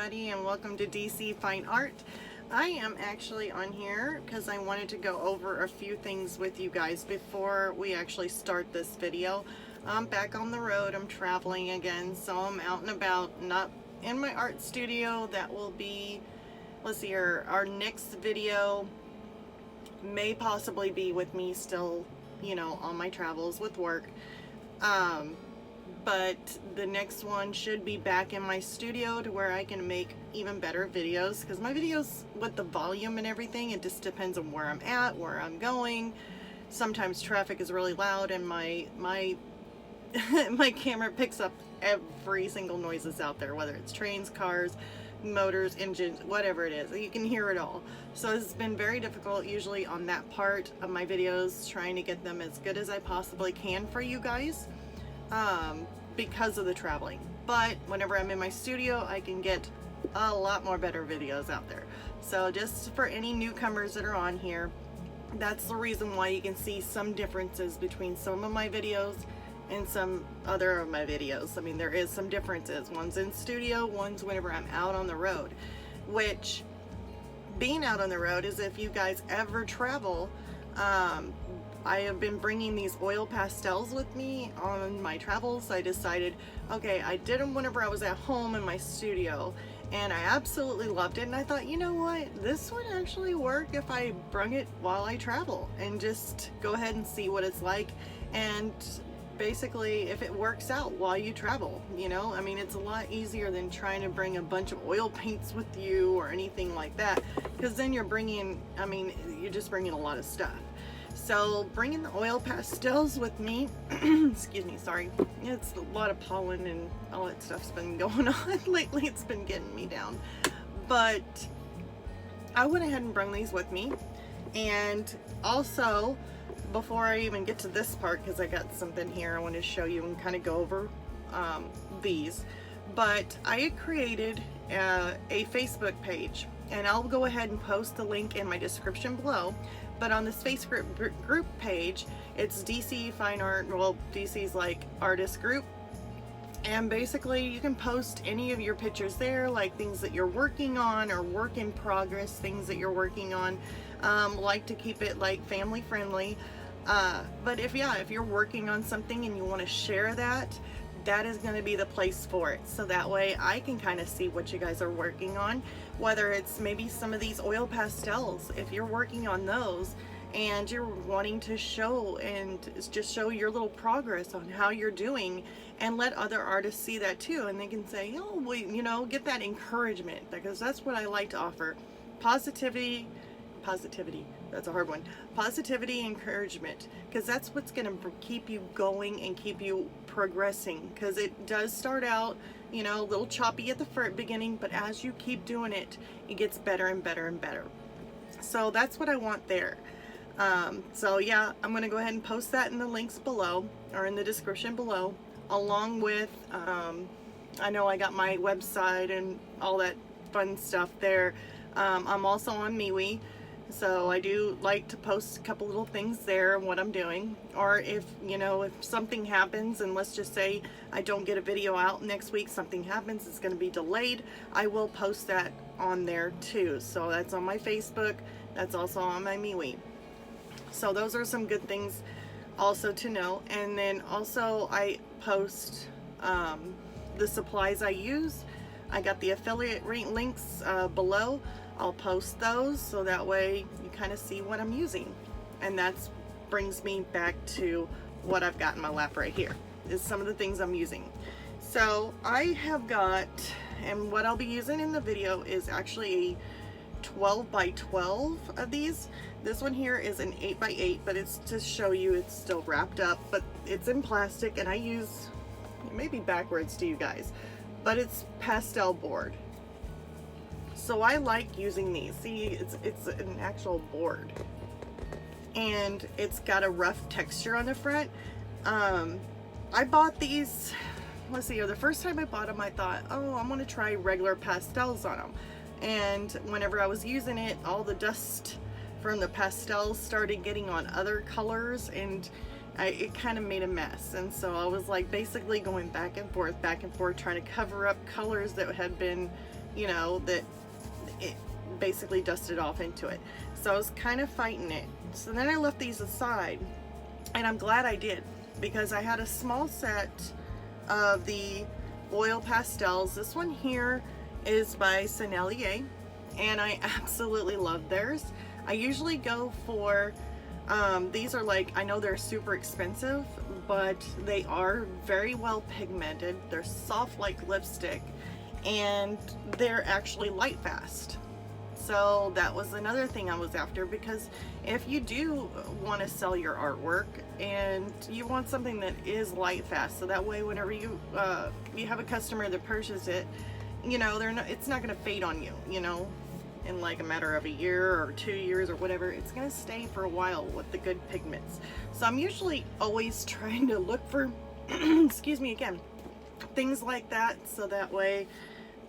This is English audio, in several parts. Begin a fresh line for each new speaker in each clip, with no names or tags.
everybody, and welcome to DC Fine Art. I am actually on here because I wanted to go over a few things with you guys before we actually start this video. I'm back on the road, I'm traveling again, so I'm out and about, not in my art studio. That will be, let's see here, our next video may possibly be with me still, you know, on my travels with work. But the next one should be back in my studio to where I can make even better videos, because my videos with the volume and everything, it just depends on where I'm at, where I'm going. Sometimes traffic is really loud and my my camera picks up every single noise that's out there, whether it's trains, cars, motors, engines, whatever it is. You can hear it all. So it's been very difficult usually on that part of my videos, trying to get them as good as I possibly can for you guys. Because of the traveling, but whenever I'm in my studio I can get a lot more better videos out there. So just for any newcomers that are on here, that's the reason why you can see some differences between some of my videos and some other of my videos. I mean, there is some differences. One's in studio, one's whenever I'm out on the road, which being out on the road is, if you guys ever travel, I have been bringing these oil pastels with me on my travels. I decided, okay, I did them whenever I was at home in my studio, and I absolutely loved it. And I thought, you know what, this would actually work if I brung it while I travel and just go ahead and see what it's like. And basically, if it works out while you travel, you know, I mean, it's a lot easier than trying to bring a bunch of oil paints with you or anything like that, because then you're bringing, I mean, you're just bringing a lot of stuff. So bringing the oil pastels with me, excuse me, sorry, it's a lot of pollen and all that stuff's been going on lately. It's been getting me down, but I went ahead and brought these with me. And also, before I even get to this part, because I got something here I want to show you and kind of go over these, but I had created a Facebook page, and I'll go ahead and post the link in my description below. But on this Facebook group page, it's DC Fine Art, well, DC's like artist group. And basically you can post any of your pictures there, like things that you're working on or work in progress, things that you're working on. Like to keep it like family friendly. But if you're working on something and you want to share that, that is going to be the place for it. So that way I can kind of see what you guys are working on, whether it's maybe some of these oil pastels, if you're working on those and you're wanting to show and just show your little progress on how you're doing, and let other artists see that too, and they can say, oh, well, you know, get that encouragement, because that's what I like to offer. Positivity, that's a hard one. Positivity, encouragement, because that's what's going to keep you going and keep you progressing, because it does start out, you know, a little choppy at the beginning, but as you keep doing it, it gets better and better and better. So that's what I want there. So yeah, I'm going to go ahead and post that in the links below, or in the description below, along with, I know I got my website and all that fun stuff there. I'm also on MeWe. So I do like to post a couple little things there, what I'm doing, or if, you know, if something happens, and let's just say I don't get a video out next week, something happens, it's going to be delayed, I will post that on there too. So that's on my Facebook, that's also on my MeWe. So those are some good things also to know. And then also I post the supplies I use. I got the affiliate links below. I'll post those so that way you kind of see what I'm using. And that brings me back to what I've got in my lap right here, is some of the things I'm using. So I have got, and what I'll be using in the video is actually a 12 by 12 of these. This one here is an 8 by 8, but it's to show you it's still wrapped up, but it's in plastic, and I use, it may be backwards to you guys, but it's pastel board. So I like using these. See, it's an actual board, and it's got a rough texture on the front. I bought these, let's see, the first time I bought them I thought, oh, I'm gonna try regular pastels on them, and whenever I was using it, all the dust from the pastels started getting on other colors, and it kind of made a mess. And so I was like basically going back and forth trying to cover up colors that had been you know, that it basically dusted off into it. So I was kind of fighting it. So then I left these aside, and I'm glad I did, because I had a small set of the oil pastels. This one here is by Sennelier, and I absolutely love theirs. I usually go for these are like, I know they're super expensive, but they are very well pigmented. They're soft like lipstick, and they're actually light fast. So that was another thing I was after, because if you do want to sell your artwork and you want something that is light fast, so that way whenever you you have a customer that purchases it, you know, it's not going to fade on you, you know, in like a matter of a year or 2 years or whatever. It's going to stay for a while with the good pigments. So I'm usually always trying to look for excuse me again, things like that, so that way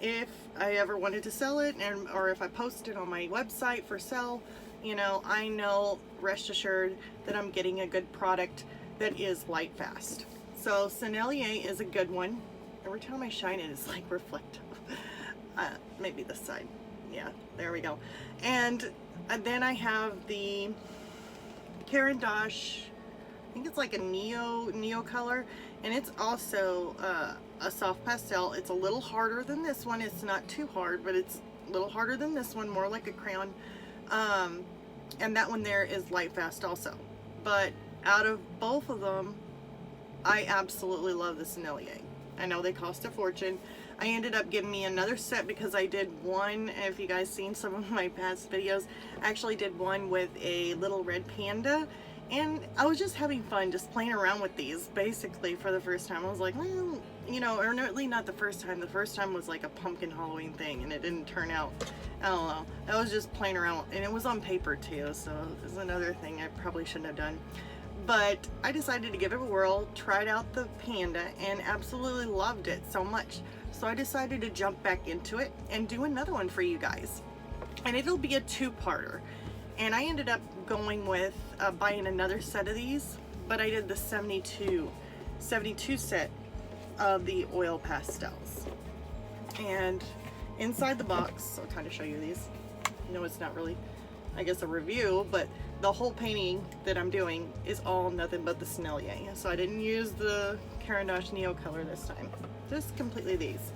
if I ever wanted to sell it, or if I post it on my website for sale, you know, I know, rest assured, that I'm getting a good product that is light fast. So Sennelier is a good one. Every time I shine it, it's like reflective. Maybe this side. Yeah, there we go. And then I have the Caran d'Ache, I think it's like a neo color, and it's also a soft pastel. It's a little harder than this one. It's not too hard, but it's a little harder than this one, more like a crayon. And that one there is light fast also. But out of both of them, I absolutely love the Sennelier. I know they cost a fortune. I ended up getting me another set because I did one, if you guys seen some of my past videos, I actually did one with a little red panda, and I was just having fun just playing around with these basically for the first time. I was like, well, you know, or really not the first time. The first time was like a pumpkin Halloween thing, and it didn't turn out, I don't know. I was just playing around, and it was on paper too, so this is another thing I probably shouldn't have done. But I decided to give it a whirl, tried out the panda, and absolutely loved it so much. So I decided to jump back into it and do another one for you guys. And it'll be a two-parter. And I ended up going with buying another set of these, but I did the 72 set of the oil pastels. And inside the box, I'll kind of show you these. No, it's not really, I guess, a review, but the whole painting that I'm doing is all nothing but the Sennelier. So I didn't use the Caran d'Ache Neo color this time. Just completely these.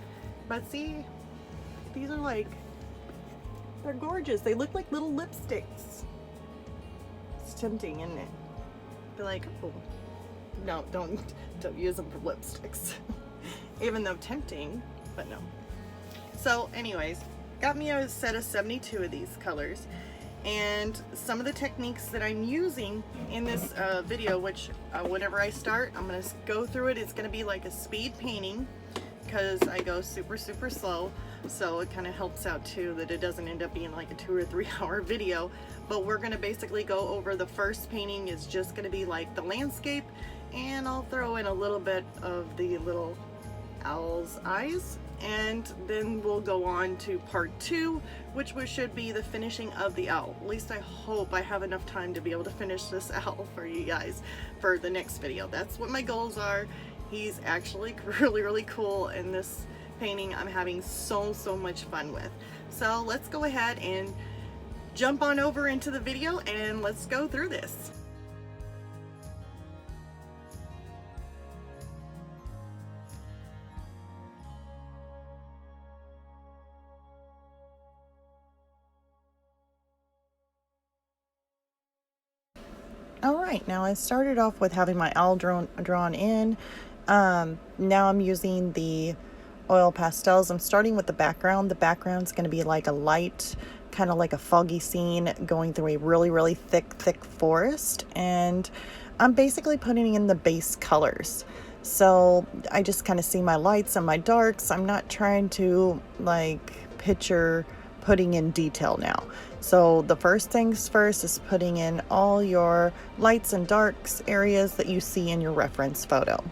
But see, these are like, they're gorgeous. They look like little lipsticks. It's tempting, isn't it? Be like, oh, no, don't use them for lipsticks. Even though tempting, but no. So anyways, got me a set of 72 of these colors. And some of the techniques that I'm using in this video, which whenever I start, I'm going to go through it. It's going to be like a speed painting because I go super slow, so it kind of helps out too that it doesn't end up being like a 2 or 3 hour video. But we're going to basically go over the first painting is just going to be like the landscape, and I'll throw in a little bit of the little owl's eyes, and then we'll go on to part 2, which should be the finishing of the owl. At least I hope I have enough time to be able to finish this owl for you guys for the next video. That's what my goals are. He's actually really cool, and this painting I'm having so much fun with. So let's go ahead and jump on over into the video, and let's go through this. Alright, now I started off with having my owl drawn in. Now I'm using the oil pastels. I'm starting with the background. The background's going to be like a light, kind of like a foggy scene going through a really thick forest. And I'm basically putting in the base colors. So I just kind of see my lights and my darks. I'm not trying to like picture putting in detail now. So the first things first is putting in all your lights and darks areas that you see in your reference photo.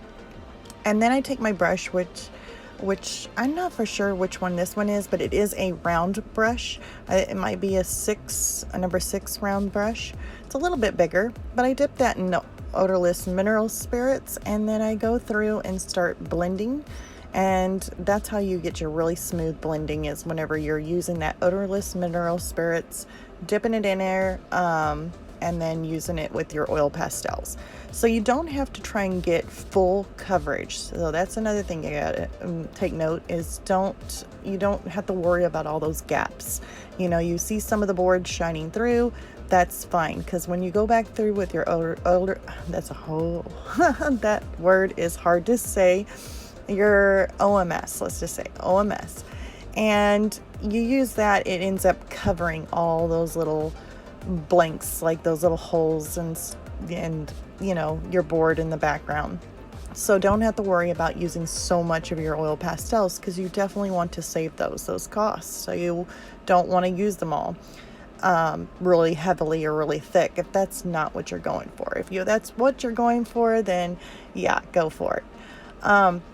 And then I take my brush, which I'm not for sure which one this one is, but it is a round brush. It might be a number 6 round brush. It's a little bit bigger, but I dip that in odorless mineral spirits, and then I go through and start blending And that's how you get your really smooth blending, is whenever you're using that odorless mineral spirits, dipping it in there, and then using it with your oil pastels. So you don't have to try and get full coverage. So that's another thing you gotta take note, is you don't have to worry about all those gaps. You know, you see some of the boards shining through, that's fine, because when you go back through with your older that's a whole that word is hard to say, your OMS, let's just say OMS, and you use that, it ends up covering all those little blanks, like those little holes, and you know, your board in the background. So don't have to worry about using so much of your oil pastels, because you definitely want to save those costs. So you don't want to use them all really heavily or really thick if that's not what you're going for. If that's what you're going for, then yeah, go for it.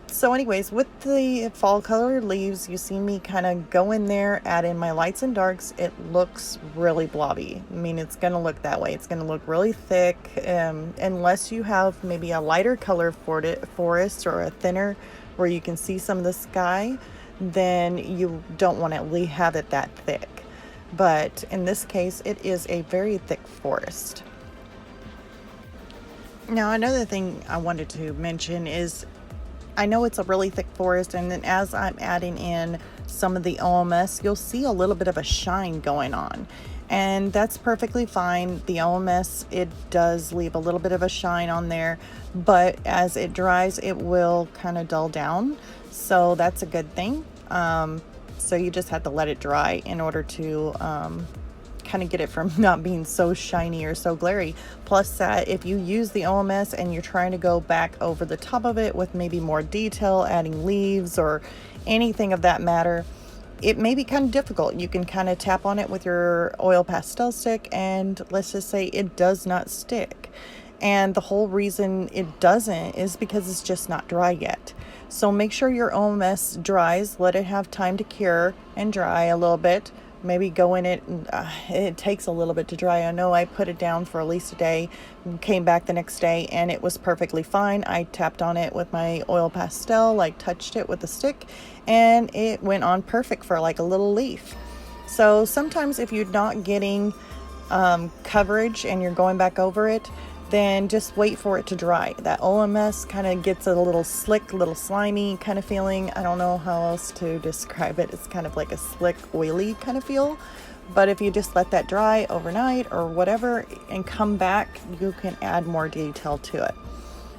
So anyways, with the fall color leaves, you see me kind of go in there, add in my lights and darks. It looks really blobby. I mean, it's going to look that way. It's going to look really thick, unless you have maybe a lighter color forest or a thinner where you can see some of the sky, then you don't want to have it that thick. But in this case, it is a very thick forest. Now, another thing I wanted to mention is, I know it's a really thick forest, and then as I'm adding in some of the OMS, you'll see a little bit of a shine going on, and that's perfectly fine. The OMS, it does leave a little bit of a shine on there, but as it dries, it will kind of dull down, so that's a good thing. So you just have to let it dry in order to kind of get it from not being so shiny or so glary. Plus that if you use the OMS and you're trying to go back over the top of it with maybe more detail, adding leaves or anything of that matter, it may be kind of difficult. You can kind of tap on it with your oil pastel stick, and let's just say it does not stick. And the whole reason it doesn't is because it's just not dry yet. So make sure your OMS dries, let it have time to cure and dry a little bit. Maybe go in it, and it takes a little bit to dry. I know I put it down for at least a day, came back the next day, and it was perfectly fine. I tapped on it with my oil pastel, like touched it with a stick, and it went on perfect for like a little leaf. So sometimes if you're not getting coverage and you're going back over it, then just wait for it to dry. That OMS kind of gets a little slick, little slimy kind of feeling. I don't know how else to describe it. It's kind of like a slick, oily kind of feel. But if you just let that dry overnight or whatever and come back, you can add more detail to it.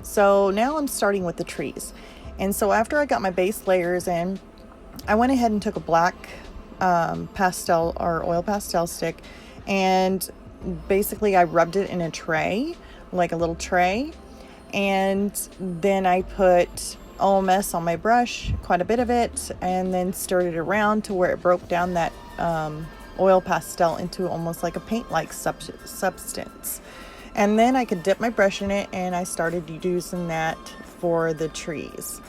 So now I'm starting with the trees. And so after I got my base layers in, I went ahead and took a black pastel or oil pastel stick, and basically I rubbed it in a tray, like a little tray, and then I put OMS on my brush, quite a bit of it, and then stirred it around to where it broke down that oil pastel into almost like a paint-like substance. And then I could dip my brush in it, and I started using that for the trees.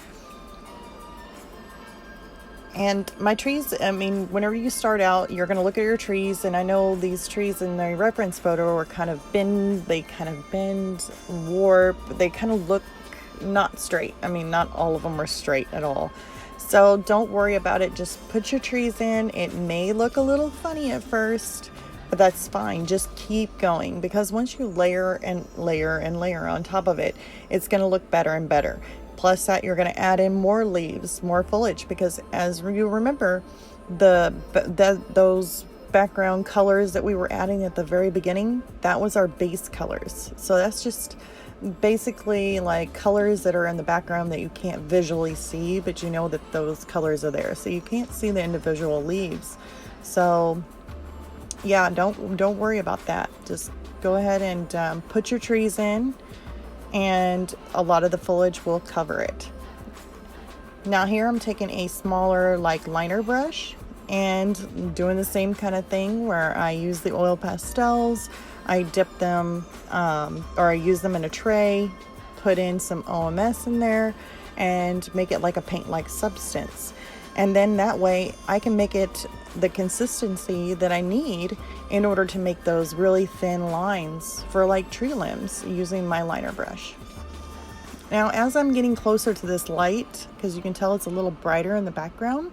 And my trees, I mean, whenever you start out, you're going to look at your trees, and I know these trees in the reference photo are kind of they kind of bend, warp, they kind of look not straight. I mean, not all of them are straight at all. So don't worry about it. Just put your trees in. It may look a little funny at first, but that's fine. Just keep going, because once you layer and layer and layer on top of it, it's going to look better and better. Plus that, you're going to add in more leaves, more foliage, because as you remember, those background colors that we were adding at the very beginning, that was our base colors. So that's just basically like colors that are in the background that you can't visually see, but you know that those colors are there. So you can't see the individual leaves. So yeah, don't worry about that. Just go ahead and put your trees in, and a lot of the foliage will cover it. Now here I'm taking a smaller like liner brush and doing the same kind of thing where I use the oil pastels. I dip them or I use them in a tray, put in some OMS in there, and make it like a paint-like substance. And then that way I can make it the consistency that I need in order to make those really thin lines for like tree limbs using my liner brush. Now, as I'm getting closer to this light, because you can tell it's a little brighter in the background,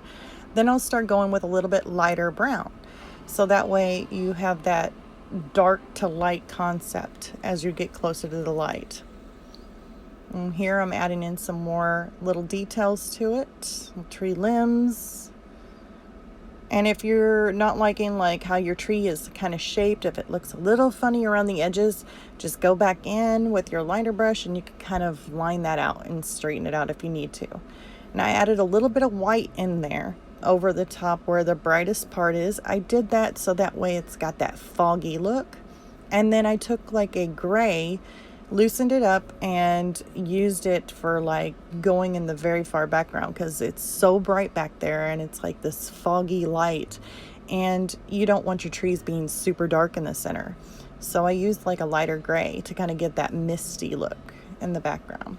then I'll start going with a little bit lighter brown. So that way you have that dark to light concept as you get closer to the light. And here I'm adding in some more little details to it, tree limbs. And if you're not liking like how your tree is kind of shaped, if it looks a little funny around the edges, just go back in with your liner brush and you can kind of line that out and straighten it out if you need to. And I added a little bit of white in there over the top where the brightest part is. I did that so that way it's got that foggy look. And then I took like a gray, loosened it up and used it for like going in the very far background because it's so bright back there and it's like this foggy light and you don't want your trees being super dark in the center. So I used like a lighter gray to kind of get that misty look in the background.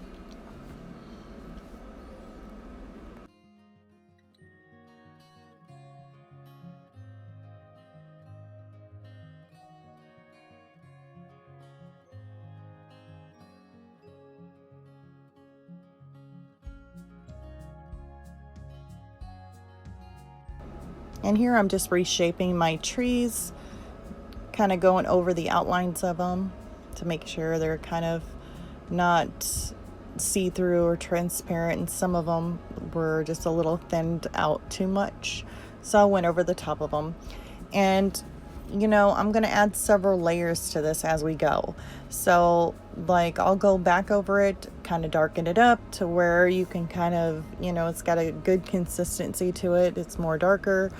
And here I'm just reshaping my trees, kind of going over the outlines of them to make sure they're kind of not see-through or transparent, and some of them were just a little thinned out too much. So I went over the top of them. And you know, I'm going to add several layers to this as we go. So like I'll go back over it, kind of darken it up to where you can kind of, you know, it's got a good consistency to it. It's more darker.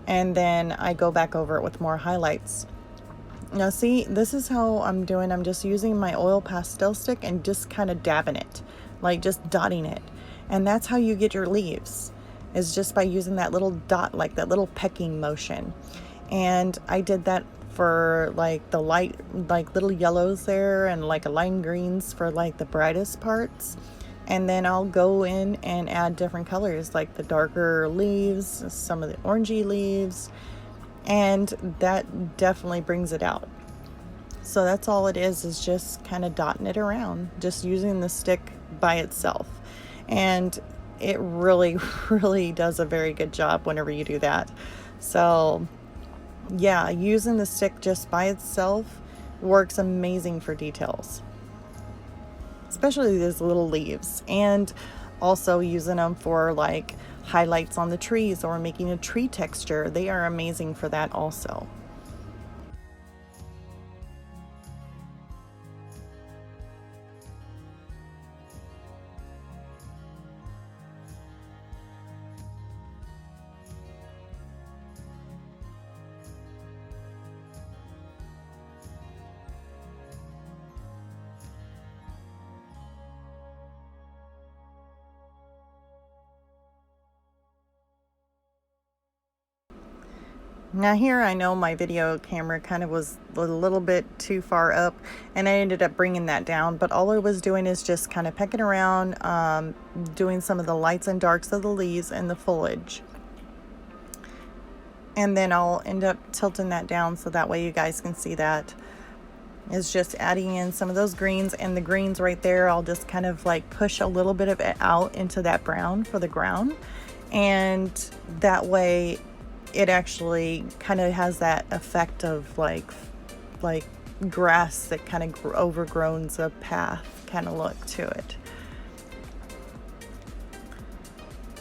And then I go back over it with more highlights. Now see, this is how I'm doing. I'm just using my oil pastel stick and just kind of dabbing it, like just dotting it. And that's how you get your leaves, is just by using that little dot, like that little pecking motion. And I did that for like the light, like little yellows there, and like a lime greens for like the brightest parts. And then I'll go in and add different colors, like the darker leaves, some of the orangey leaves, and that definitely brings it out. So that's all it is just kind of dotting it around, just using the stick by itself. And it really, really does a very good job whenever you do that. So yeah, using the stick just by itself works amazing for details, especially these little leaves, and also using them for like highlights on the trees or making a tree texture. They are amazing for that also. Now here I know my video camera kind of was a little bit too far up and I ended up bringing that down, but all I was doing is just kind of pecking around, doing some of the lights and darks of the leaves and the foliage. And then I'll end up tilting that down so that way you guys can see that. It's just adding in some of those greens, and the greens right there, I'll just kind of like push a little bit of it out into that brown for the ground. And that way it actually kind of has that effect of like grass that kind of overgrows a path kind of look to it.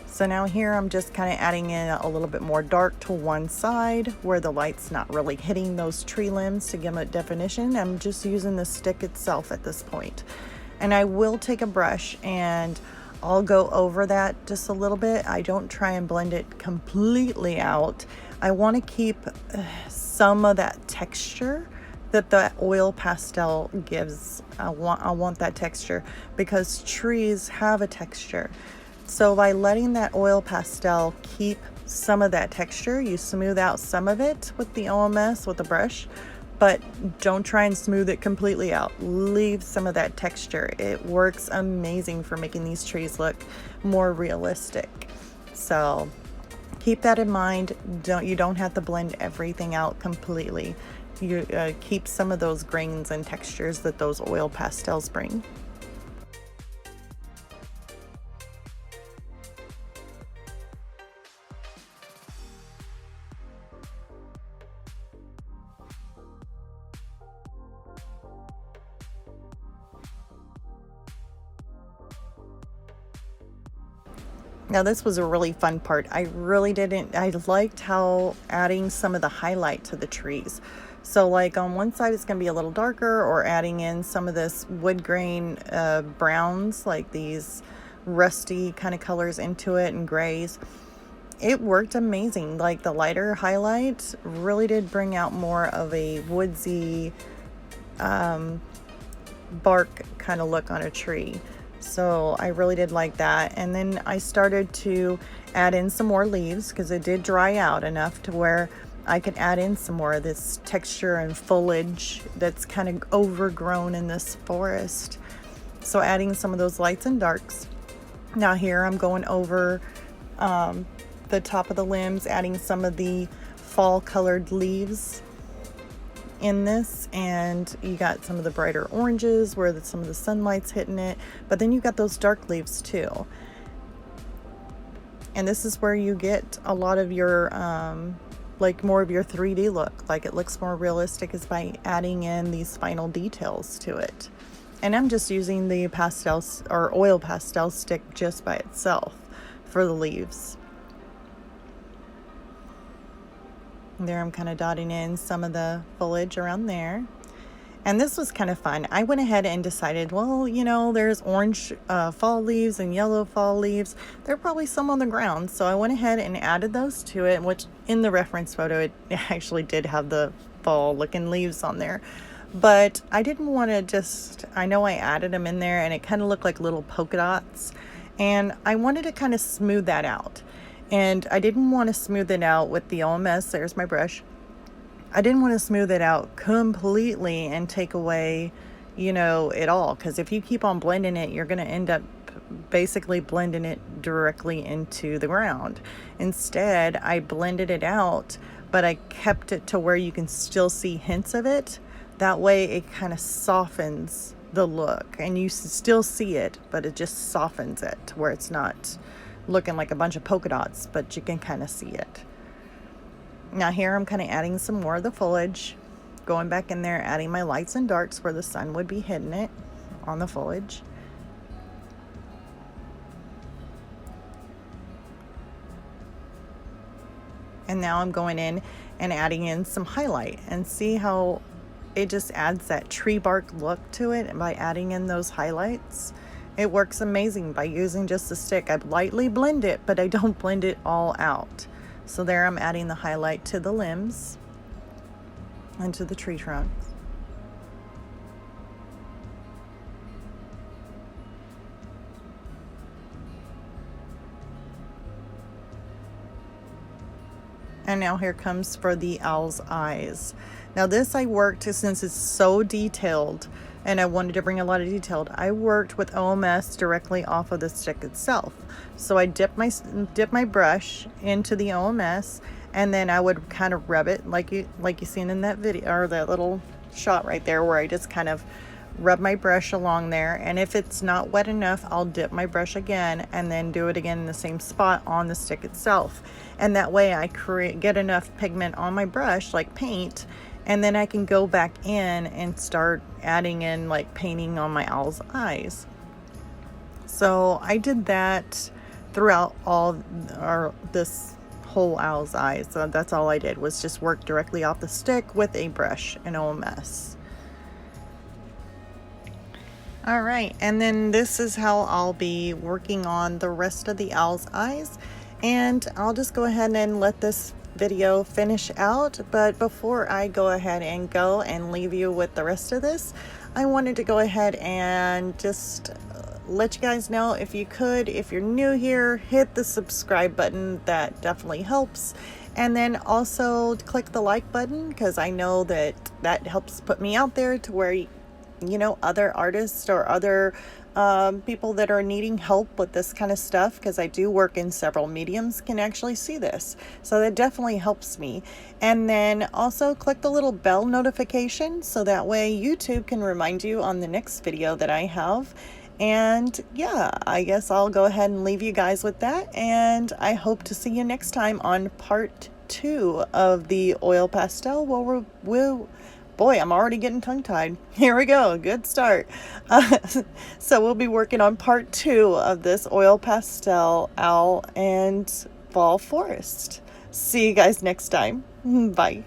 So now here I'm just kind of adding in a little bit more dark to one side where the light's not really hitting those tree limbs to give it definition. I'm just using the stick itself at this point. And I will take a brush and I'll go over that just a little bit. I don't try and blend it completely out. I want to keep some of that texture that the oil pastel gives. I want that texture because trees have a texture. So by letting that oil pastel keep some of that texture, you smooth out some of it with the OMS, with the brush, but don't try and smooth it completely out. Leave some of that texture. It works amazing for making these trees look more realistic. So keep that in mind. You don't have to blend everything out completely. You keep some of those grains and textures that those oil pastels bring. Now this was a really fun part. I liked how adding some of the highlight to the trees. So like on one side it's going to be a little darker, or adding in some of this wood grain browns, like these rusty kind of colors into it, and grays. It worked amazing. Like the lighter highlight really did bring out more of a woodsy bark kind of look on a tree. So I really did like that. And then I started to add in some more leaves, because it did dry out enough to where I could add in some more of this texture and foliage that's kind of overgrown in this forest. So adding some of those lights and darks. Now here I'm going over the top of the limbs, adding some of the fall colored leaves in this, and you got some of the brighter oranges where some of the sunlight's hitting it, but then you got those dark leaves too. And this is where you get a lot of your like more of your 3D look, like it looks more realistic, is by adding in these final details to it. And I'm just using the pastels or oil pastel stick just by itself for the leaves. There I'm kind of dotting in some of the foliage around there. And this was kind of fun. I went ahead and decided, well, you know, there's orange fall leaves and yellow fall leaves. There are probably some on the ground. So I went ahead and added those to it, which in the reference photo, it actually did have the fall looking leaves on there. But I didn't want to just, I know I added them in there and it kind of looked like little polka dots. And I wanted to kind of smooth that out. And I didn't want to smooth it out with the OMS. There's my brush. I didn't want to smooth it out completely and take away, you know, it all. Because if you keep on blending it, you're going to end up basically blending it directly into the ground. Instead, I blended it out, but I kept it to where you can still see hints of it. That way it kind of softens the look. And you still see it, but it just softens it to where it's not looking like a bunch of polka dots, but you can kind of see it. Now here I'm kind of adding some more of the foliage, going back in there, adding my lights and darks where the sun would be hitting it on the foliage. And now I'm going in and adding in some highlight, and see how it just adds that tree bark look to it by adding in those highlights. It works amazing by using just a stick. I lightly blend it, but I don't blend it all out. So there I'm adding the highlight to the limbs and to the tree trunks. And now here comes for the owl's eyes. Now this I worked, since it's so detailed and I wanted to bring a lot of detail, I worked with OMS directly off of the stick itself. So I dipped my brush into the OMS, and then I would kind of rub it like you seen in that video, or that little shot right there, where I just kind of rub my brush along there. And if it's not wet enough, I'll dip my brush again and then do it again in the same spot on the stick itself. And that way I get enough pigment on my brush, like paint, and then I can go back in and start adding in like painting on my owl's eyes. So I did that throughout this whole owl's eyes. So that's all I did, was just work directly off the stick with a brush and OMS. All right, and then this is how I'll be working on the rest of the owl's eyes. And I'll just go ahead and let this video finish out. But before I go ahead and leave you with the rest of this, I wanted to go ahead and just let you guys know, if you're new here, hit the subscribe button. That definitely helps. And then also click the like button, because I know that helps put me out there to where, you know, other artists or other people that are needing help with this kind of stuff, because I do work in several mediums, can actually see this. So that definitely helps me. And then also click the little bell notification, so that way YouTube can remind you on the next video that I have. And yeah, I guess I'll go ahead and leave you guys with that, and I hope to see you next time on part 2 of the oil pastel, where we'll Boy, I'm already getting tongue-tied. Here we go. Good start. So we'll be working on part 2 of this oil pastel owl and fall forest. See you guys next time. Bye.